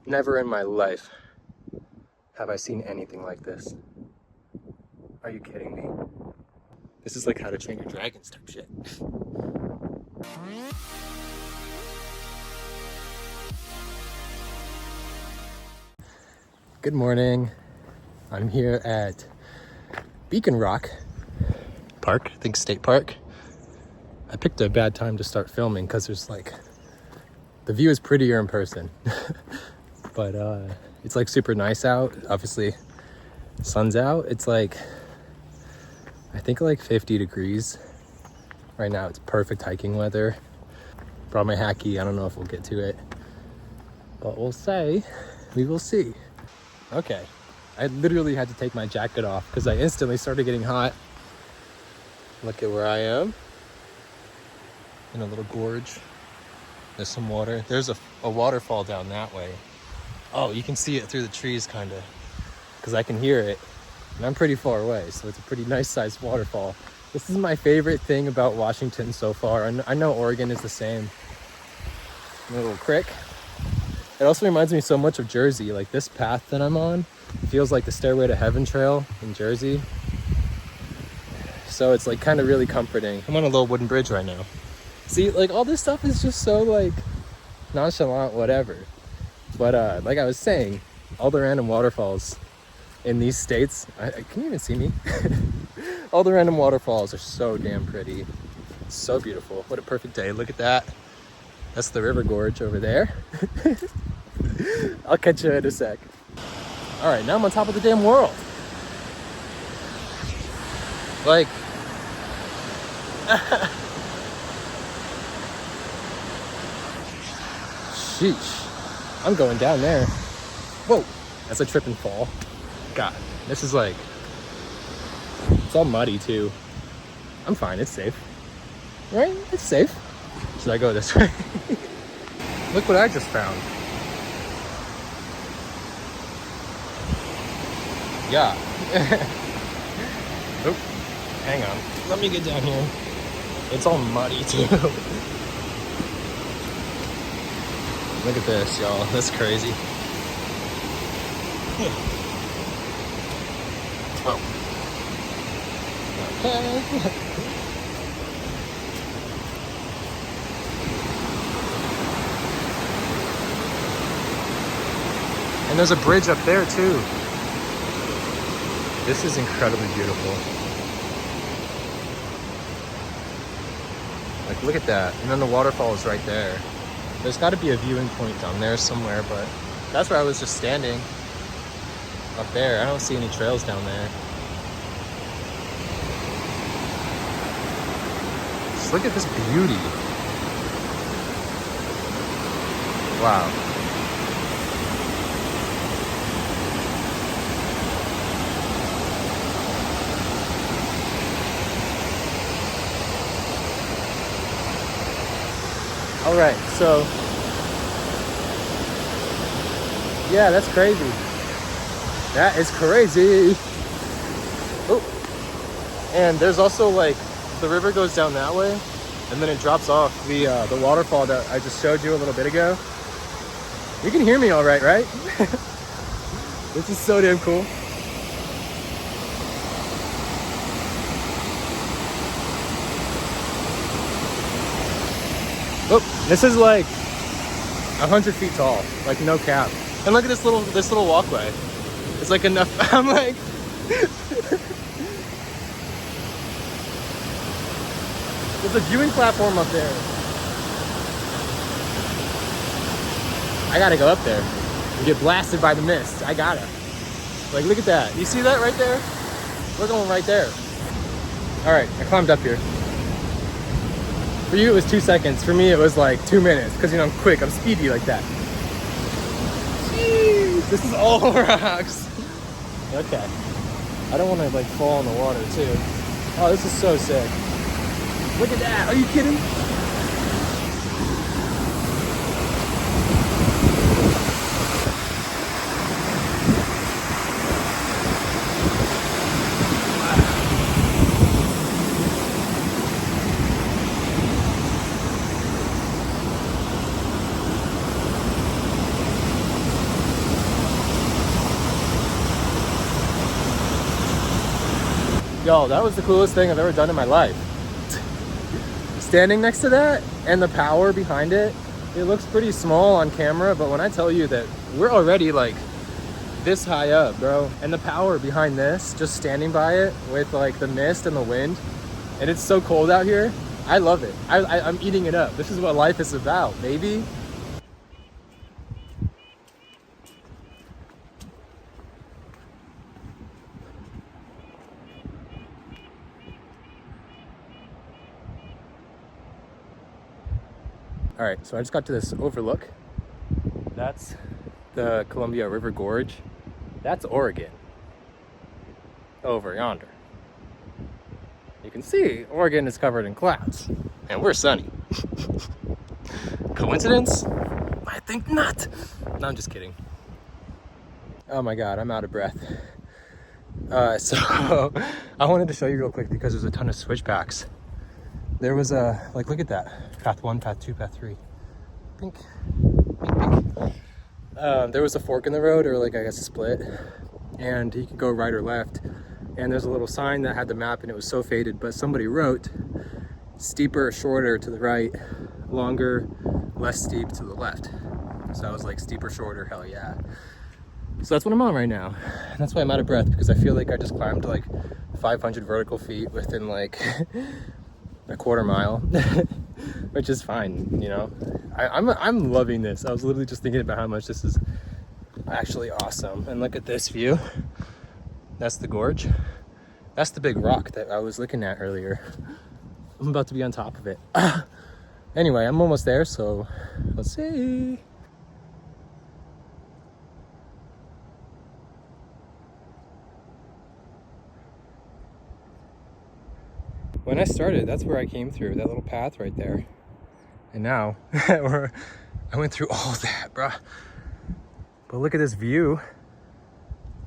Never in my life have I seen anything like this. Are you kidding me? This is like How to Train Your Dragons type shit. Good morning. I'm here at Beacon Rock Park, I think State Park. I picked a bad time to start filming because there's like, the view is prettier in person. But it's like super nice out. Obviously, sun's out. It's like, I think like 50 degrees. Right now it's perfect hiking weather. Brought my hacky, I don't know if we'll get to it. But we'll say, we will see. Okay, I literally had to take my jacket off because I instantly started getting hot. Look at where I am. In a little gorge. There's some water. There's a waterfall down that way. Oh, you can see it through the trees kind of. Because I can hear it. And I'm pretty far away, so it's a pretty nice sized waterfall. This is my favorite thing about Washington so far. I know Oregon is the same. A little creek. It also reminds me so much of Jersey. Like this path that I'm on feels like the Stairway to Heaven trail in Jersey. So it's like kind of really comforting. I'm on a little wooden bridge right now. See, like all this stuff is just so like nonchalant, whatever. But like I was saying, all the random waterfalls in these states, can you even see me? All the random waterfalls are so damn pretty. So beautiful. What a perfect day. Look at that. That's the river gorge over there. I'll catch you in a sec. All right, now I'm on top of the damn world. Like, sheesh. I'm going down there. Whoa, that's a trip and fall. God, this is like, it's all muddy too. I'm fine, it's safe. Right? It's safe. Should I go this way? Look what I just found. Yeah. Oop. Hang on. Let me get down here. It's all muddy too. Look at this, y'all. That's crazy. Oh. Okay. And there's a bridge up there too. This is incredibly beautiful. Like, look at that. And then the waterfall is right there. There's got to be a viewing point down there somewhere, but that's where I was just standing. Up there. I don't see any trails down there. Just look at this beauty. Wow. All right, so yeah, that's crazy. That is crazy. Oh, and there's also like the river goes down that way, and then it drops off the waterfall that I just showed you a little bit ago. You can hear me all right, right? This is so damn cool. Oh, this is like 100 feet tall, like no cap. And look at this little walkway. It's like enough. I'm like, there's a viewing platform up there. I gotta go up there and get blasted by the mist. I gotta. Like, look at that. You see that right there? We're going right there. All right, I climbed up here. For you, it was 2 seconds. For me, it was like 2 minutes. Because, you know, I'm quick. I'm speedy like that. Jeez, this is all rocks. Okay. I don't want to, like, fall in the water, too. Oh, this is so sick. Look at that. Are you kidding? Yo, that was the coolest thing I've ever done in my life. Standing next to that and the power behind it, it looks pretty small on camera, but when I tell you that we're already like this high up, bro, and the power behind this, just standing by it with like the mist and the wind, and it's so cold out here, I love it. I'm eating it up. This is what life is about, baby. All right, so I just got to this overlook. That's the Columbia River Gorge. That's Oregon. Over yonder. You can see Oregon is covered in clouds, and we're sunny. Coincidence? I think not. No, I'm just kidding. Oh my God, I'm out of breath. So I wanted to show you real quick because there's a ton of switchbacks. There was a, like, look at that. Path 1, path 2, path 3. Pink, pink, pink. There was a fork in the road, or like, I guess a split, and you could go right or left. And there's a little sign that had the map, and it was so faded, but somebody wrote steeper, shorter to the right, longer, less steep to the left. So I was like, steeper, shorter, hell yeah. So that's what I'm on right now. And that's why I'm out of breath, because I feel like I just climbed like 500 vertical feet within like a quarter mile, which is fine, you know. I'm loving this. I was literally just thinking about how much this is actually awesome. And look at this view. That's the gorge. That's the big rock that I was looking at earlier. I'm about to be on top of it. Anyway, I'm almost there, so let's see. When I started, that's where I came through, that little path right there. And now, I went through all that, bruh. But look at this view.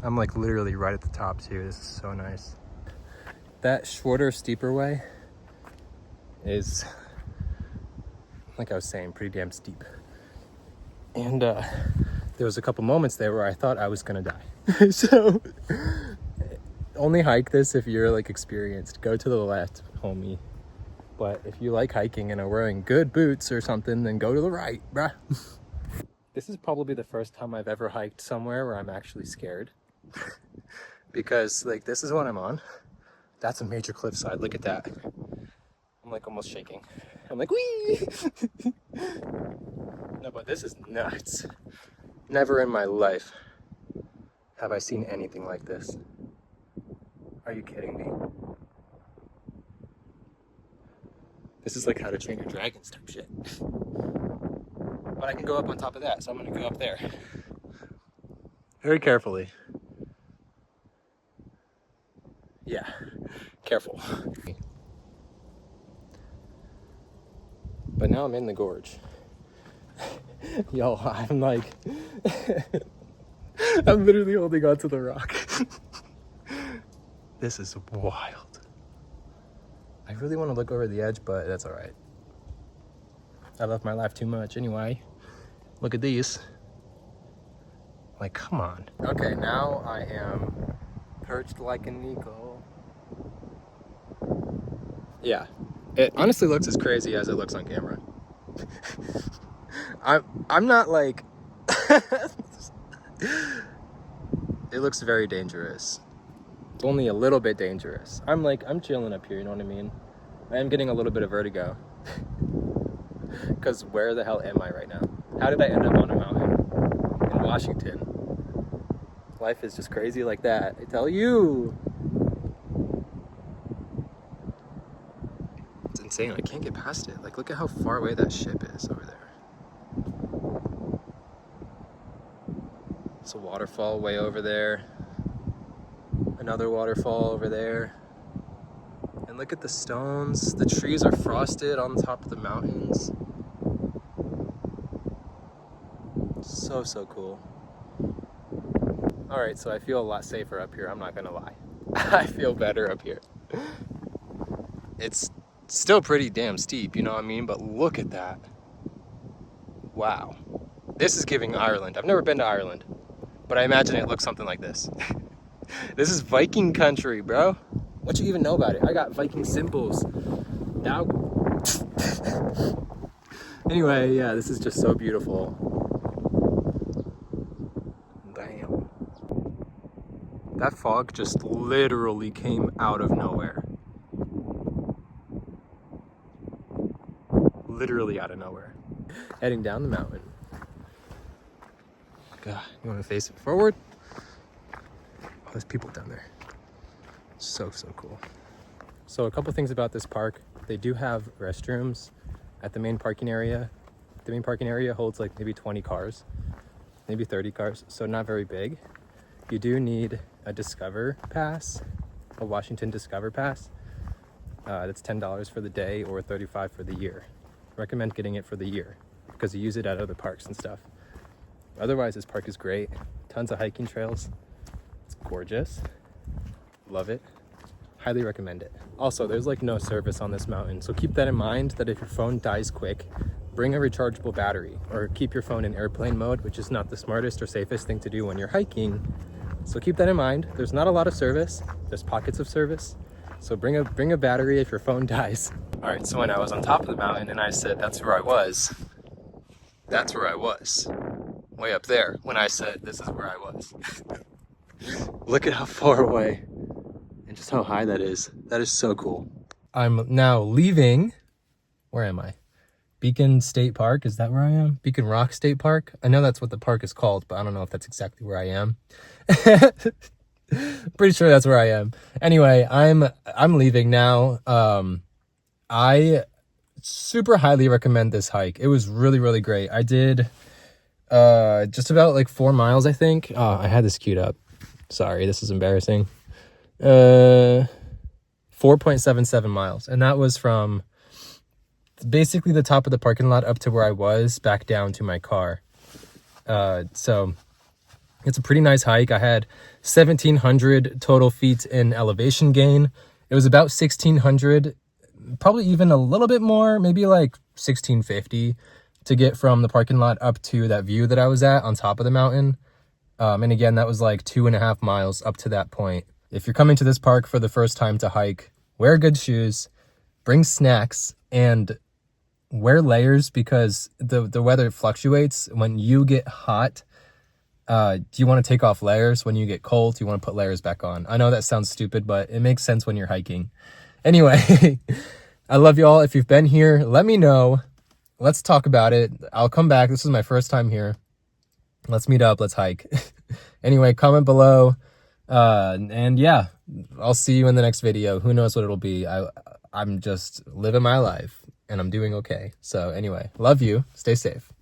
I'm like literally right at the top too. This is so nice. That shorter, steeper way is, like I was saying, pretty damn steep. And there was a couple moments there where I thought I was gonna die. So only hike this if you're like experienced. Go to the left, homie. But if you like hiking and are wearing good boots or something, then go to the right, bruh. This is probably the first time I've ever hiked somewhere where I'm actually scared. Because like, this is what I'm on. That's a major cliffside, look at that. I'm like almost shaking. I'm like, wee! No, but this is nuts. Never in my life have I seen anything like this. Are you kidding me? This is like How to Train Your Dragons type shit. But I can go up on top of that, so I'm gonna go up there. Very carefully. Yeah, careful. But now I'm in the gorge. Yo, I'm like, I'm literally holding on to the rock. This is wild. I really want to look over the edge, but that's all right. I love my life too much anyway. Look at these. Like, come on. Okay, now I am perched like an eagle. Yeah, it honestly looks as crazy as it looks on camera. I'm not like, it looks very dangerous. It's only a little bit dangerous. I'm chilling up here, you know what I mean? I am getting a little bit of vertigo. Because where the hell am I right now? How did I end up on a mountain in Washington? Life is just crazy like that, I tell you. It's insane, I can't get past it. Like, look at how far away that ship is over there. It's a waterfall way over there. Another waterfall over there. And look at the stones. The trees are frosted on top of the mountains. So, so cool. All right, so I feel a lot safer up here, I'm not gonna lie. I feel better up here. It's still pretty damn steep, you know what I mean? But look at that. Wow. This is giving Ireland. I've never been to Ireland, but I imagine it looks something like this. This is Viking country, bro. What you even know about it? I got Viking symbols. Now, anyway, yeah, this is just so beautiful. Damn. That fog just literally came out of nowhere. Literally out of nowhere. Heading down the mountain. God, you want to face it forward? Oh, there's people down there. So cool. So a couple things about this park. They do have restrooms at the main parking area. The main parking area holds like maybe 20 cars, maybe 30 cars, so not very big. You do need a Discover Pass, a Washington Discover Pass. That's $10 for the day or $35 for the year. Recommend getting it for the year because you use it at other parks and stuff. Otherwise, this park is great. Tons of hiking trails. It's gorgeous. Love it. Highly recommend it. Also, there's like no service on this mountain, so keep that in mind that if your phone dies quick, bring a rechargeable battery or keep your phone in airplane mode, which is not the smartest or safest thing to do when you're hiking. So keep that in mind. There's not a lot of service. There's pockets of service. So bring a battery if your phone dies. All right, so when I was on top of the mountain and I said that's where I was, that's where I was. Way up there when I said this is where I was. Look at how far away and just how high that is. That is so cool. I'm now leaving. Where am I? Beacon State Park. Is that where I am? Beacon Rock State Park. I know that's what the park is called, but I don't know if that's exactly where I am. Pretty sure that's where I am. Anyway, I'm leaving now. I super highly recommend this hike. It was really great. I did just about like 4 miles, I think. Oh, I had this queued up. Sorry, this is embarrassing. 4.77 miles, and that was from basically the top of the parking lot up to where I was, back down to my car. So it's a pretty nice hike. I had 1,700 total feet in elevation gain. It was about 1,600, probably even a little bit more, maybe like 1,650 to get from the parking lot up to that view that I was at on top of the mountain. And again, that was like 2.5 miles up to that point. If you're coming to this park for the first time to hike, wear good shoes, bring snacks, and wear layers because the weather fluctuates. When you get hot, do you want to take off layers? When you get cold, you want to put layers back on. I know that sounds stupid, but it makes sense when you're hiking. Anyway, I love you all. If you've been here, let me know. Let's talk about it. I'll come back. This is my first time here. Let's meet up. Let's hike. Anyway, comment below. And yeah, I'll see you in the next video. Who knows what it'll be. I'm just living my life and I'm doing okay. So anyway, love you. Stay safe.